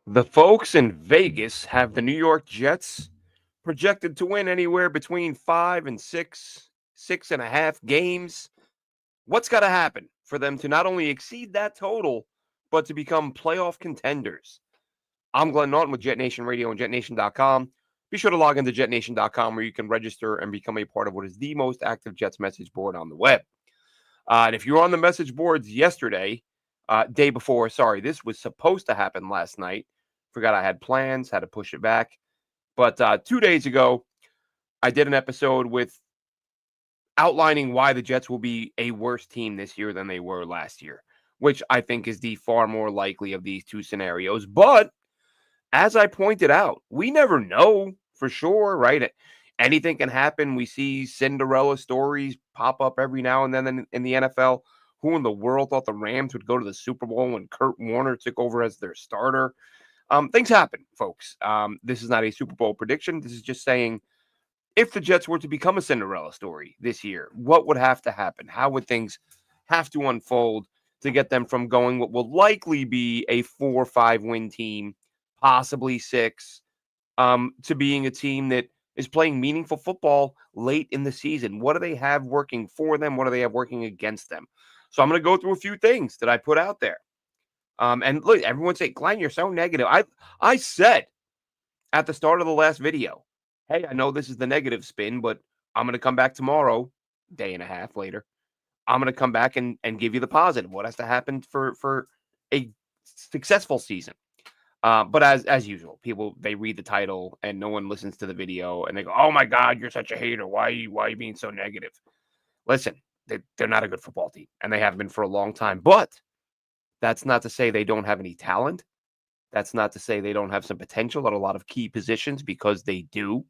The folks in Vegas have the New York Jets projected to win anywhere between 5 and 6.5 games. What's got to happen for them to not only exceed that total, but to become playoff contenders? I'm Glenn Naughton with JetNation Radio and JetNation.com. Be sure to log into JetNation.com where you can register and become a part of what is the most active Jets message board on the web. And if you were on the message boards yesterday, day before, sorry, this was supposed to happen last night. Forgot I had plans, had to push it back. But 2 days ago, I did an episode with outlining why the Jets will be a worse team this year than they were last year, which I think is the far more likely of these two scenarios. But as I pointed out, we never know for sure, right? Anything can happen. We see Cinderella stories pop up every now and then in the NFL. Who in the world thought the Rams would go to the Super Bowl when Kurt Warner took over as their starter? Things happen, folks. This is not a Super Bowl prediction. This is just saying if the Jets were to become a Cinderella story this year, what would have to happen? How would things have to unfold to get them from going what will likely be a 4 or 5 win team, possibly six, to being a team that is playing meaningful football late in the season? What do they have working for them? What do they have working against them? So I'm going to go through a few things that I put out there. And look, everyone say, Glenn, you're so negative. I said at the start of the last video, hey, I know this is the negative spin, but I'm going to come back tomorrow, day and a half later. I'm going to come back and give you the positive. What has to happen for a successful season? But as usual, people they read the title and no one listens to the video and they go, "Oh my God, you're such a hater. Why are you being so negative?" Listen, they're not a good football team, and they have been for a long time. But that's not to say they don't have any talent. That's not to say they don't have some potential at a lot of key positions because they do.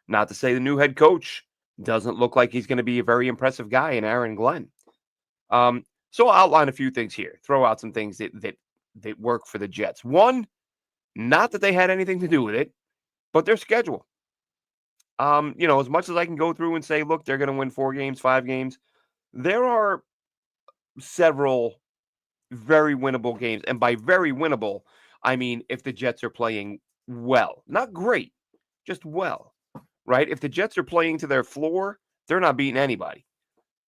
Not to say the new head coach doesn't look like he's going to be a very impressive guy in Aaron Glenn. So I'll outline a few things here, throw out some things that work for the Jets. One, not that they had anything to do with it, but their schedule. As much as I can go through and say, look, they're going to win 4 games, 5 games, there are several very winnable games. And by very winnable, I mean if the Jets are playing well, not great, just well, right? If the Jets are playing to their floor, they're not beating anybody.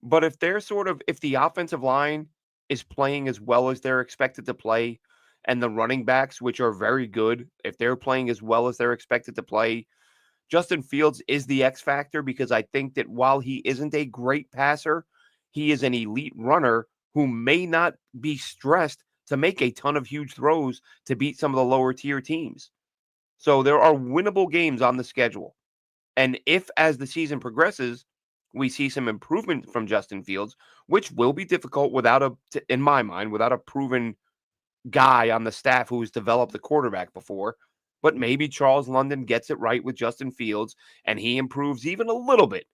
But if the offensive line is playing as well as they're expected to play, and the running backs, which are very good, if they're playing as well as they're expected to play, Justin Fields is the X factor because I think that while he isn't a great passer, he is an elite runner who may not be stressed to make a ton of huge throws to beat some of the lower tier teams. So there are winnable games on the schedule. And if, as the season progresses, we see some improvement from Justin Fields, which will be difficult in my mind, without a proven guy on the staff who's developed the quarterback before. But maybe Charles London gets it right with Justin Fields and he improves even a little bit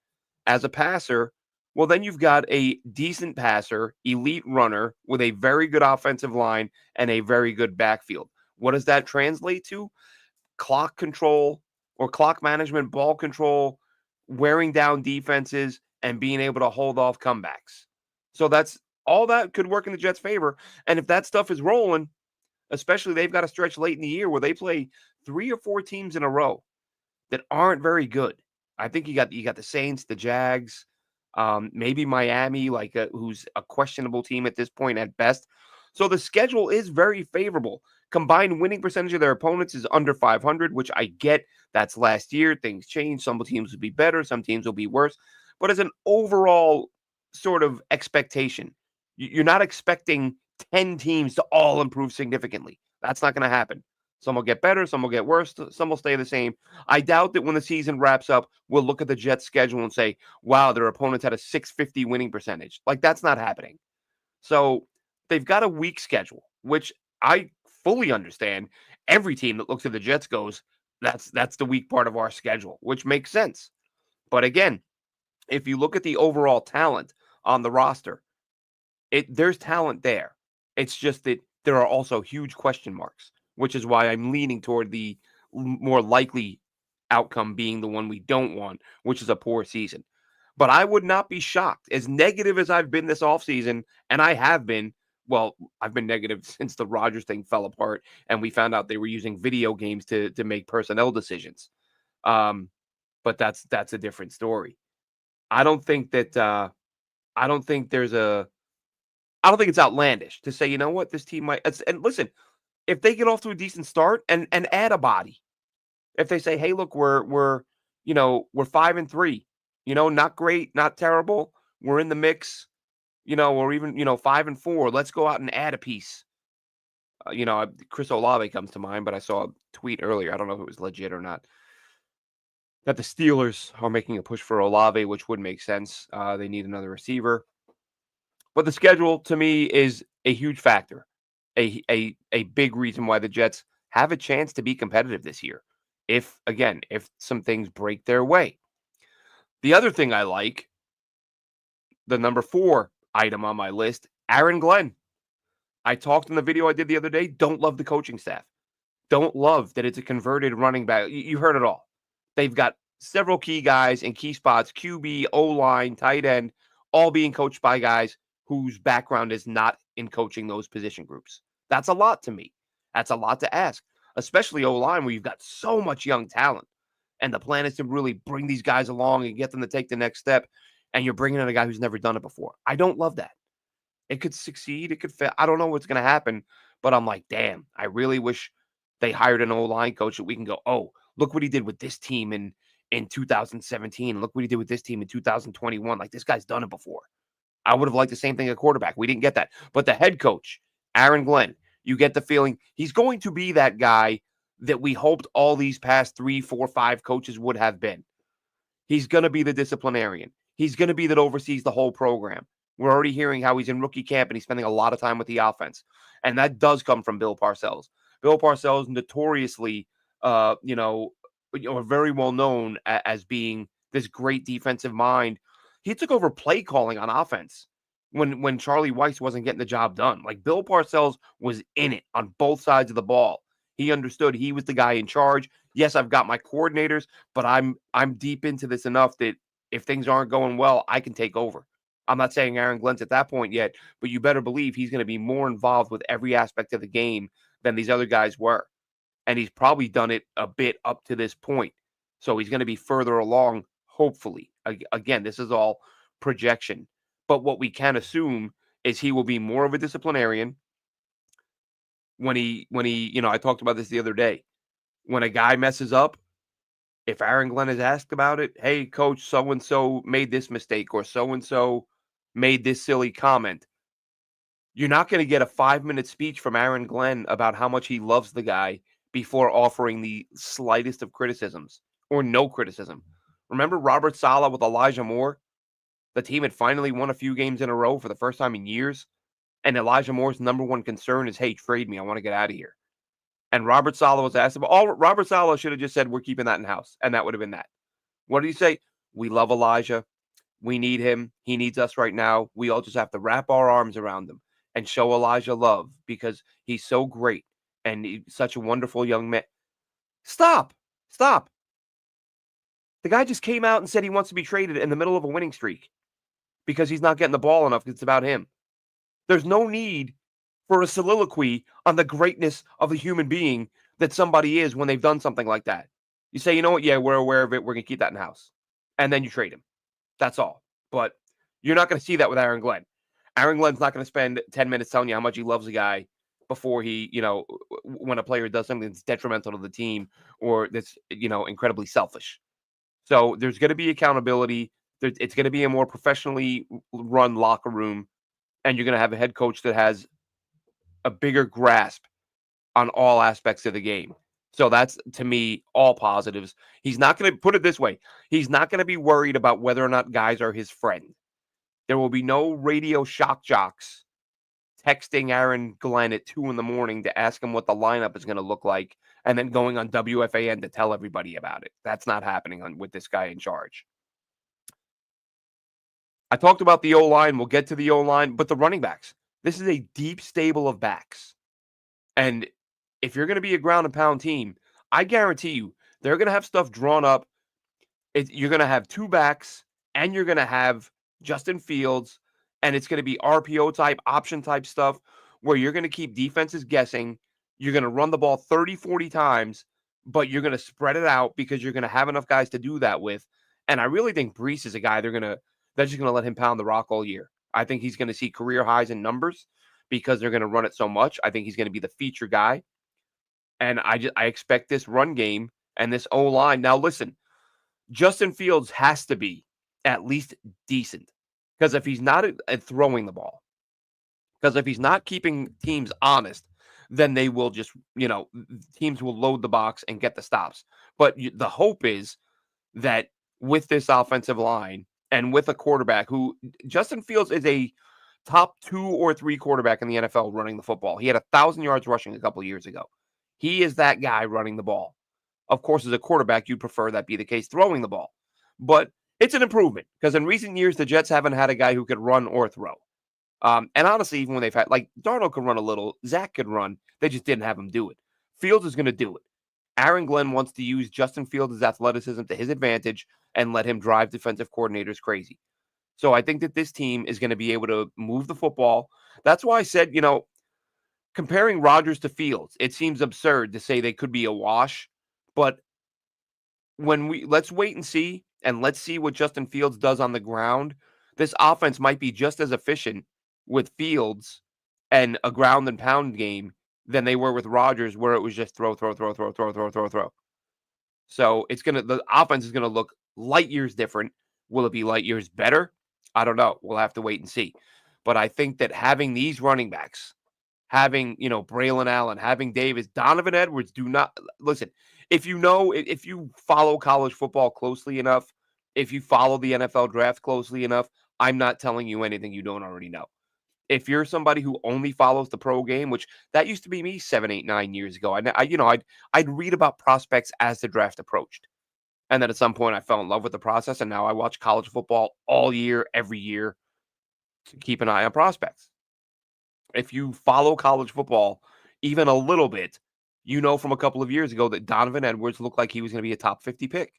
as a passer. Well, then you've got a decent passer, elite runner with a very good offensive line and a very good backfield. What does that translate to? Clock control or clock management, ball control, wearing down defenses, and being able to hold off comebacks. So that's all that could work in the Jets' favor. And if that stuff is rolling, especially they've got a stretch late in the year where they play 3 or 4 teams in a row that aren't very good. I think you got the Saints, the Jags, maybe Miami, who's a questionable team at this point at best. So the schedule is very favorable. Combined winning percentage of their opponents is under 500, which I get. That's last year. Things change. Some teams will be better. Some teams will be worse. But as an overall sort of expectation, you're not expecting 10 teams to all improve significantly. That's not going to happen. Some will get better. Some will get worse. Some will stay the same. I doubt that when the season wraps up, we'll look at the Jets' schedule and say, wow, their opponents had a 650 winning percentage. Like, that's not happening. So they've got a weak schedule, which I fully understand. Every team that looks at the Jets goes, that's the weak part of our schedule, which makes sense. But again, if you look at the overall talent on the roster, there's talent there. It's just that there are also huge question marks, which is why I'm leaning toward the more likely outcome being the one we don't want, which is a poor season. But I would not be shocked, as negative as I've been this offseason, and I have been well, I've been negative since the Rodgers thing fell apart and we found out they were using video games to make personnel decisions. Um, but that's a different story. I don't think that I don't think there's a I don't think it's outlandish to say, you know what, this team might and listen, if they get off to a decent start and add a body, if they say, hey, look, we're 5-3, not great, not terrible, we're in the mix, or even 5-4, let's go out and add a piece. Chris Olave comes to mind, but I saw a tweet earlier. I don't know if it was legit or not. That the Steelers are making a push for Olave, which would make sense. They need another receiver. But the schedule to me is a huge factor, a big reason why the Jets have a chance to be competitive this year. If some things break their way. The other thing I like, the number 4 item on my list, Aaron Glenn. I talked in the video I did the other day, don't love the coaching staff. Don't love that it's a converted running back. You heard it all. They've got several key guys in key spots, QB, O-line, tight end, all being coached by guys whose background is not in coaching those position groups. That's a lot to me. That's a lot to ask, especially O-line where you've got so much young talent. And the plan is to really bring these guys along and get them to take the next step. And you're bringing in a guy who's never done it before. I don't love that. It could succeed. It could fail. I don't know what's going to happen, but I'm like, damn, I really wish they hired an O-line coach that we can go, oh, look what he did with this team in 2017. Look what he did with this team in 2021. Like, this guy's done it before. I would have liked the same thing at quarterback. We didn't get that. But the head coach, Aaron Glenn, you get the feeling he's going to be that guy that we hoped all these past 3, 4, 5 coaches would have been. He's going to be the disciplinarian. He's going to be that oversees the whole program. We're already hearing how he's in rookie camp and he's spending a lot of time with the offense. And that does come from Bill Parcells. Bill Parcells notoriously, very well known as being this great defensive mind. He took over play calling on offense when Charlie Weiss wasn't getting the job done. Like, Bill Parcells was in it on both sides of the ball. He understood he was the guy in charge. Yes, I've got my coordinators, but I'm deep into this enough that if things aren't going well, I can take over. I'm not saying Aaron Glenn's at that point yet, but you better believe he's going to be more involved with every aspect of the game than these other guys were. And he's probably done it a bit up to this point. So he's going to be further along, hopefully. Again, this is all projection. But what we can assume is he will be more of a disciplinarian when he, I talked about this the other day. When a guy messes up, if Aaron Glenn is asked about it, hey, coach, so-and-so made this mistake or so-and-so made this silly comment, you're not going to get a 5-minute speech from Aaron Glenn about how much he loves the guy before offering the slightest of criticisms or no criticism. Remember Robert Saleh with Elijah Moore? The team had finally won a few games in a row for the first time in years. And Elijah Moore's number one concern is, hey, trade me. I want to get out of here. And Robert Saleh was asked about Robert Saleh should have just said, we're keeping that in-house. And that would have been that. What did he say? We love Elijah. We need him. He needs us right now. We all just have to wrap our arms around him and show Elijah love because he's so great and he's such a wonderful young man. Stop. The guy just came out and said he wants to be traded in the middle of a winning streak because he's not getting the ball enough because it's about him. There's no need for a soliloquy on the greatness of a human being that somebody is when they've done something like that. You say, you know what? Yeah, we're aware of it. We're going to keep that in house. And then you trade him. That's all. But you're not going to see that with Aaron Glenn. Aaron Glenn's not going to spend 10 minutes telling you how much he loves a guy before he, when a player does something that's detrimental to the team or that's, incredibly selfish. So there's going to be accountability. It's going to be a more professionally run locker room. And you're going to have a head coach that has a bigger grasp on all aspects of the game. So that's, to me, all positives. He's not going to, put it this way, he's not going to be worried about whether or not guys are his friend. There will be no radio shock jocks texting Aaron Glenn at 2 a.m. to ask him what the lineup is going to look like and then going on WFAN to tell everybody about it. That's not happening with this guy in charge. I talked about the O-line. We'll get to the O-line, but the running backs. This is a deep stable of backs. And if you're going to be a ground and pound team, I guarantee you they're going to have stuff drawn up. You're going to have 2 backs, and you're going to have Justin Fields and it's going to be RPO type, option type stuff where you're going to keep defenses guessing. You're going to run the ball 30, 40 times, but you're going to spread it out because you're going to have enough guys to do that with. And I really think Brees is a guy they're just going to let him pound the rock all year. I think he's going to see career highs in numbers because they're going to run it so much. I think he's going to be the feature guy. And I expect this run game and this O-line. Now, listen, Justin Fields has to be at least decent because if he's not at throwing the ball, because if he's not keeping teams honest, then they will just, teams will load the box and get the stops. But the hope is that with this offensive line and with a quarterback who Justin Fields is a top 2 or 3 quarterback in the NFL running the football. He had 1,000 yards rushing a couple of years ago. He is that guy running the ball. Of course, as a quarterback, you'd prefer that be the case throwing the ball. But it's an improvement because in recent years, the Jets haven't had a guy who could run or throw. And honestly, even when they've had, like, Darnold could run a little, Zach could run, they just didn't have him do it. Fields is going to do it. Aaron Glenn wants to use Justin Fields' athleticism to his advantage and let him drive defensive coordinators crazy. So I think that this team is going to be able to move the football. That's why I said, comparing Rodgers to Fields, it seems absurd to say they could be a wash. But let's wait and see, and let's see what Justin Fields does on the ground. This offense might be just as efficient with Fields and a ground and pound game than they were with Rodgers, where it was just throw, throw, throw, throw, throw, throw, throw, throw. So the offense is gonna look light years different. Will it be light years better? I don't know. We'll have to wait and see. But I think that having these running backs, having Braylon Allen, having Davis, Donovan Edwards, do not listen. If you follow college football closely enough, if you follow the NFL draft closely enough, I'm not telling you anything you don't already know. If you're somebody who only follows the pro game, which that used to be me 7, 8, 9 years ago, I'd read about prospects as the draft approached. And then at some point I fell in love with the process, and now I watch college football all year, every year to keep an eye on prospects. If you follow college football even a little bit, from a couple of years ago that Donovan Edwards looked like he was going to be a top 50 pick.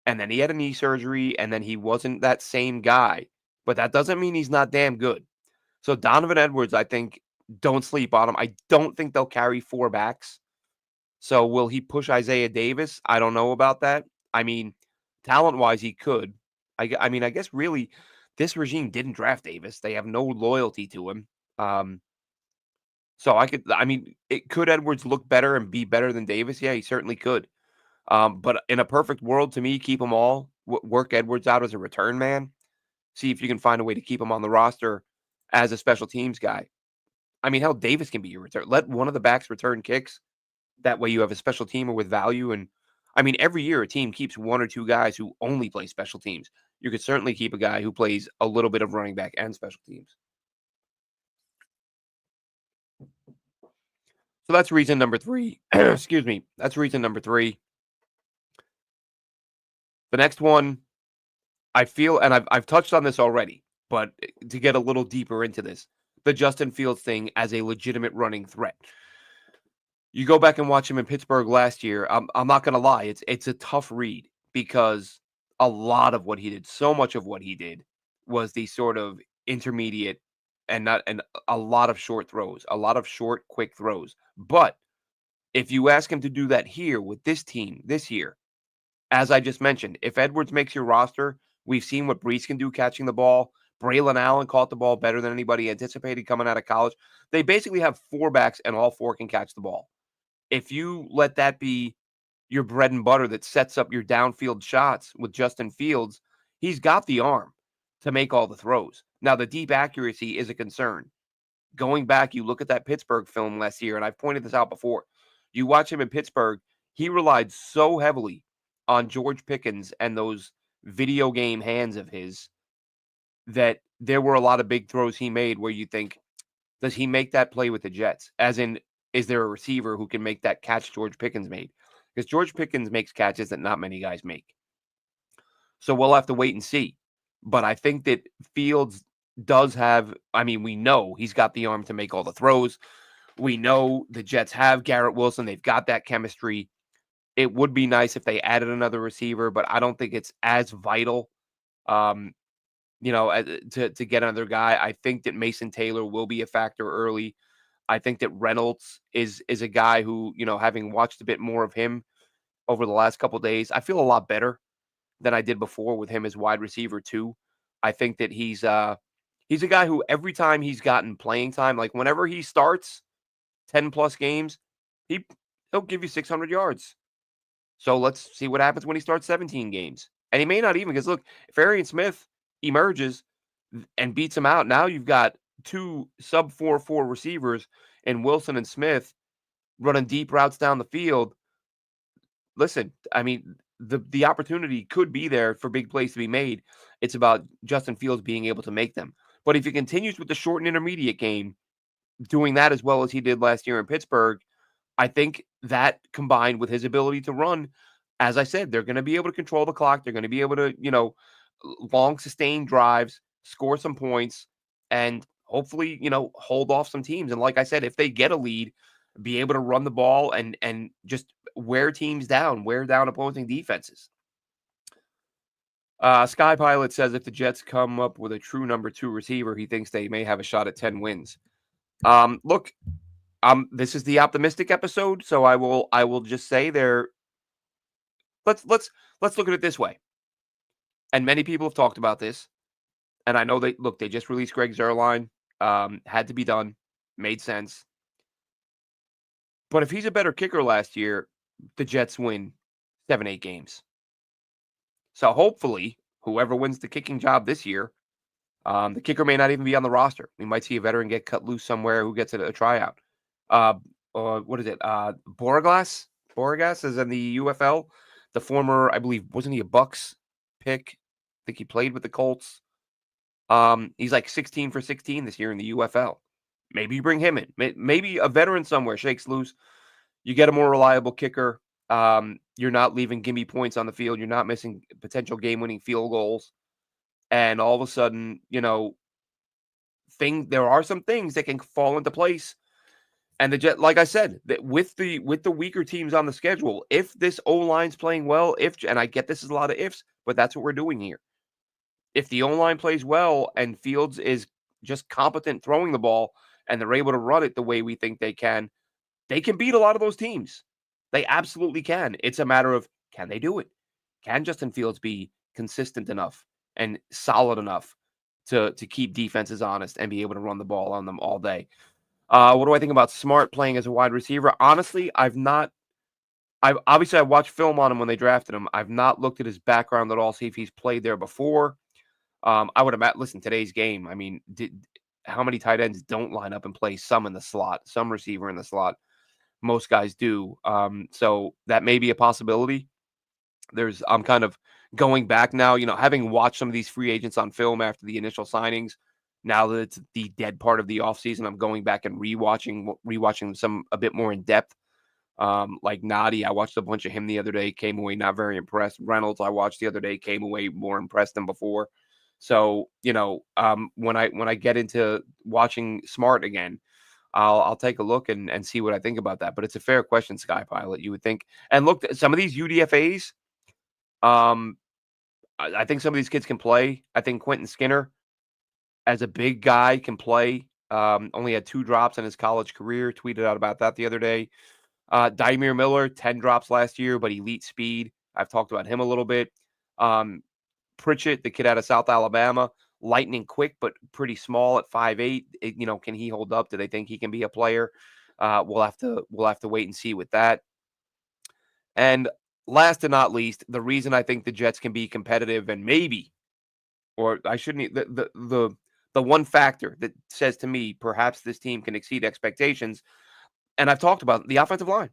And then he had a knee surgery, and then he wasn't that same guy. But that doesn't mean he's not damn good. So Donovan Edwards, I think, don't sleep on him. I don't think they'll carry 4 backs. So will he push Isaiah Davis? I don't know about that. I mean, talent-wise, he could. I guess really this regime didn't draft Davis. They have no loyalty to him. So could Edwards look better and be better than Davis? Yeah, he certainly could. But in a perfect world, to me, keep them all. Work Edwards out as a return man. See if you can find a way to keep him on the roster as a special teams guy. I mean, hell, Davis can be your return. Let one of the backs return kicks. That way you have a special teamer with value. And every year a team keeps 1 or 2 guys who only play special teams. You could certainly keep a guy who plays a little bit of running back and special teams. So that's reason number 3. Excuse me. That's reason number 3. The next one, I feel, and I've touched on this already, but to get a little deeper into this, the Justin Fields thing as a legitimate running threat. You go back and watch him in Pittsburgh last year. I'm not going to lie. It's a tough read because a lot of what he did, so much of what he did was the sort of intermediate and a lot of short throws, a lot of short, quick throws. But if you ask him to do that here with this team this year, as I just mentioned, if Edwards makes your roster, we've seen what Brees can do catching the ball. Braylon Allen caught the ball better than anybody anticipated coming out of college. They basically have 4 backs, and all 4 can catch the ball. If you let that be your bread and butter that sets up your downfield shots with Justin Fields, he's got the arm to make all the throws. Now, the deep accuracy is a concern. Going back, you look at that Pittsburgh film last year, and I've pointed this out before. You watch him in Pittsburgh, he relied so heavily on George Pickens and those video game hands of his that there were a lot of big throws he made where you think, does he make that play with the Jets? As in, is there a receiver who can make that catch George Pickens made? Because George Pickens makes catches that not many guys make. So we'll have to wait and see. But I think that Fields does have, we know he's got the arm to make all the throws. We know the Jets have Garrett Wilson. They've got that chemistry. It would be nice if they added another receiver, but I don't think it's as vital. to get another guy. I think that Mason Taylor will be a factor early. I think that Reynolds is a guy who, having watched a bit more of him over the last couple days, I feel a lot better than I did before with him as wide receiver too. I think that he's a guy who every time he's gotten playing time, like whenever he starts 10 plus games, he he'll give you 600 yards. So let's see what happens when he starts 17 games. And he may not even, because look, if Arian Smith emerges and beats him out, now you've got two sub 4-4 receivers in Wilson and Smith running deep routes down the field. Listen, I mean, the opportunity could be there for big plays to be made. It's about Justin Fields being able to make them. But if he continues with the short and intermediate game, doing that as well as he did last year in Pittsburgh, I think that combined with his ability to run, as I said, they're going to be able to control the clock. They're going to be able to, long sustained drives, score some points, and hopefully, hold off some teams. And like I said, if they get a lead, be able to run the ball and just wear teams down, wear down opposing defenses. Sky Pilot says if the Jets come up with a true number 2 receiver, he thinks they may have a shot at 10 wins. Look, this is the optimistic episode, so I will just say there. Let's look at it this way. And many people have talked about this, and I know they just released Greg Zuerlein. Had to be done, made sense. But if he's a better kicker last year, the Jets win 7-8 games. So hopefully, whoever wins the kicking job this year, the kicker may not even be on the roster. We might see a veteran get cut loose somewhere who gets a tryout. What is it? Borreglas? Borreglas is in the UFL. The former, I believe, wasn't he a Bucks pick? I think he played with the Colts. He's like 16 for 16 this year in the UFL. Maybe you bring him in. Maybe a veteran somewhere shakes loose. You get a more reliable kicker. You're not leaving gimme points on the field. You're not missing potential game-winning field goals. And all of a sudden, there are some things that can fall into place. And the Jet, like I said, that with the weaker teams on the schedule, if this O-line's playing well, and I get this is a lot of ifs, but that's what we're doing here. If the O-line plays well and Fields is just competent throwing the ball and they're able to run it the way we think they can beat a lot of those teams. They absolutely can. It's a matter of, can they do it? Can Justin Fields be consistent enough and solid enough to keep defenses honest and be able to run the ball on them all day? What do I think about Smart playing as a wide receiver? Honestly, I watched film on him when they drafted him. I've not looked at his background at all, see if he's played there before. I would imagine, listen, today's game, I mean, how many tight ends don't line up and play some in the slot, some receiver in the slot? Most guys do. So that may be a possibility. I'm kind of going back now, having watched some of these free agents on film after the initial signings. Now that it's the dead part of the offseason, I'm going back and rewatching some a bit more in depth. Like Nadi, I watched a bunch of him the other day, came away not very impressed. Reynolds, I watched the other day, came away more impressed than before. So, when I get into watching Smart again, I'll take a look and see what I think about that. But it's a fair question, Sky Pilot, you would think. And look, some of these UDFAs, I think some of these kids can play. I think Quentin Skinner, as a big guy, can play. Only had 2 drops in his college career. Tweeted out about that the other day. Dymere Miller, 10 drops last year, but elite speed. I've talked about him a little bit. Pritchett, the kid out of South Alabama, lightning quick, but pretty small at 5'8". Can he hold up? Do they think he can be a player? We'll have to wait and see with that. And last and not least, the reason I think the Jets can be competitive and maybe, or I shouldn't, the one factor that says to me perhaps this team can exceed expectations, and I've talked about the offensive line.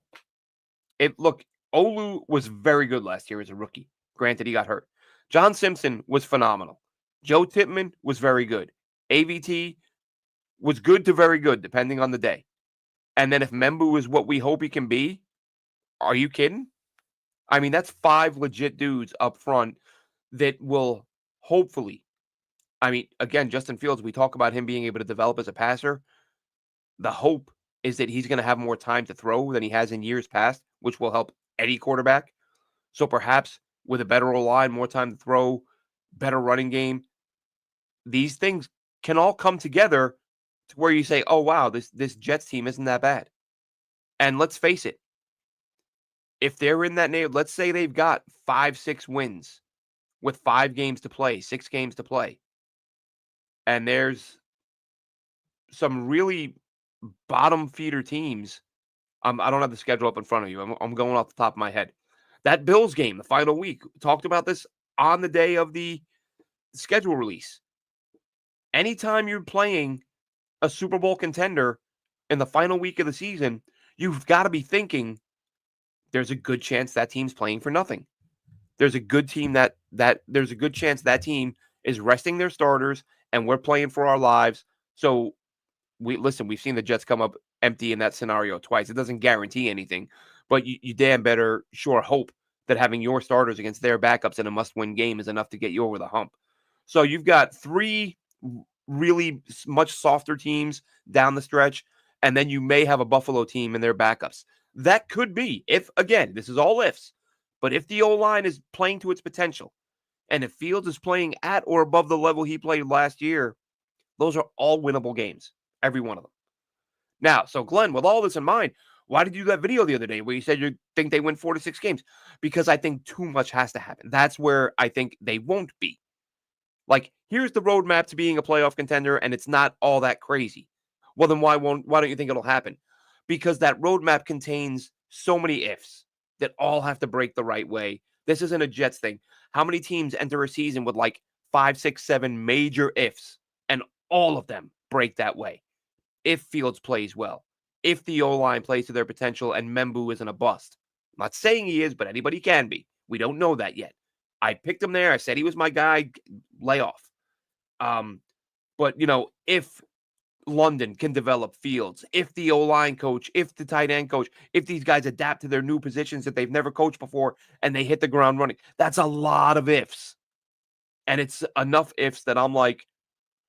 Look, Olu was very good last year as a rookie. Granted, he got hurt. John Simpson was phenomenal. Joe Tippmann was very good. AVT was good to very good, depending on the day. And then if Membu is what we hope he can be, are you kidding? I mean, that's 5 legit dudes up front that will hopefully, I mean, again, Justin Fields, we talk about him being able to develop as a passer. The hope is that he's going to have more time to throw than he has in years past, which will help any quarterback. So perhaps with a better O-line, more time to throw, better running game, these things can all come together to where you say, oh, wow, this Jets team isn't that bad. And let's face it, if they're in that neighborhood, let's say they've got 5, 6 wins with 5 games to play, 6 games to play, and there's some really bottom feeder teams. I don't have the schedule up in front of you. I'm going off the top of my head. That Bills game, the final week, talked about this on the day of the schedule release. Anytime you're playing a Super Bowl contender in the final week of the season, you've got to be thinking there's a good chance that team's playing for nothing. There's a good team there's a good chance that team is resting their starters and we're playing for our lives. So we've seen the Jets come up empty in that scenario twice. It doesn't guarantee anything, but you damn better sure hope that having your starters against their backups in a must-win game is enough to get you over the hump. So you've got 3 really much softer teams down the stretch, and then you may have a Buffalo team and their backups. That could be, if, again, this is all ifs, but if the O-line is playing to its potential, and if Fields is playing at or above the level he played last year, those are all winnable games, every one of them. Now, so Glenn, with all this in mind, why did you do that video the other day where you said you think they win 4 to 6 games? Because I think too much has to happen. That's where I think they won't be. Like, here's the roadmap to being a playoff contender, and it's not all that crazy. Well, then why don't you think it'll happen? Because that roadmap contains so many ifs that all have to break the right way. This isn't a Jets thing. How many teams enter a season with like 5, 6, 7 major ifs, and all of them break that way? If Fields plays well, if the O-line plays to their potential and Membu isn't a bust. I'm not saying he is, but anybody can be. We don't know that yet. I picked him there. I said he was my guy. Lay off. But, if London can develop Fields, if the O-line coach, if the tight end coach, if these guys adapt to their new positions that they've never coached before and they hit the ground running, that's a lot of ifs. And it's enough ifs that I'm like,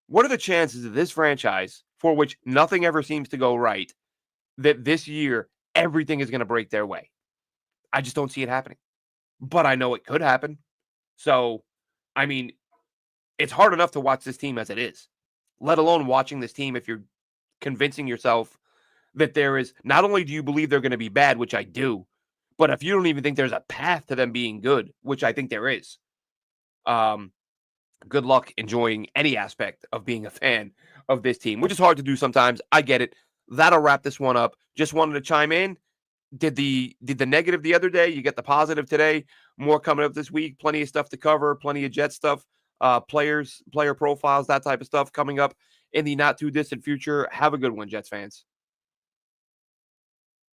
what are the chances of this franchise, for which nothing ever seems to go right, that this year everything is going to break their way? I just don't see it happening. But I know it could happen. So, I mean, it's hard enough to watch this team as it is, let alone watching this team if you're convincing yourself that there is, not only do you believe they're going to be bad, which I do, but if you don't even think there's a path to them being good, which I think there is, good luck enjoying any aspect of being a fan of this team, which is hard to do sometimes. I get it. That'll wrap this one up. Just wanted to chime in. Did the negative the other day, you get the positive today. More coming up this week. Plenty of stuff to cover. Plenty of Jet stuff. Player profiles, that type of stuff coming up in the not too distant future. Have a good one, Jets fans.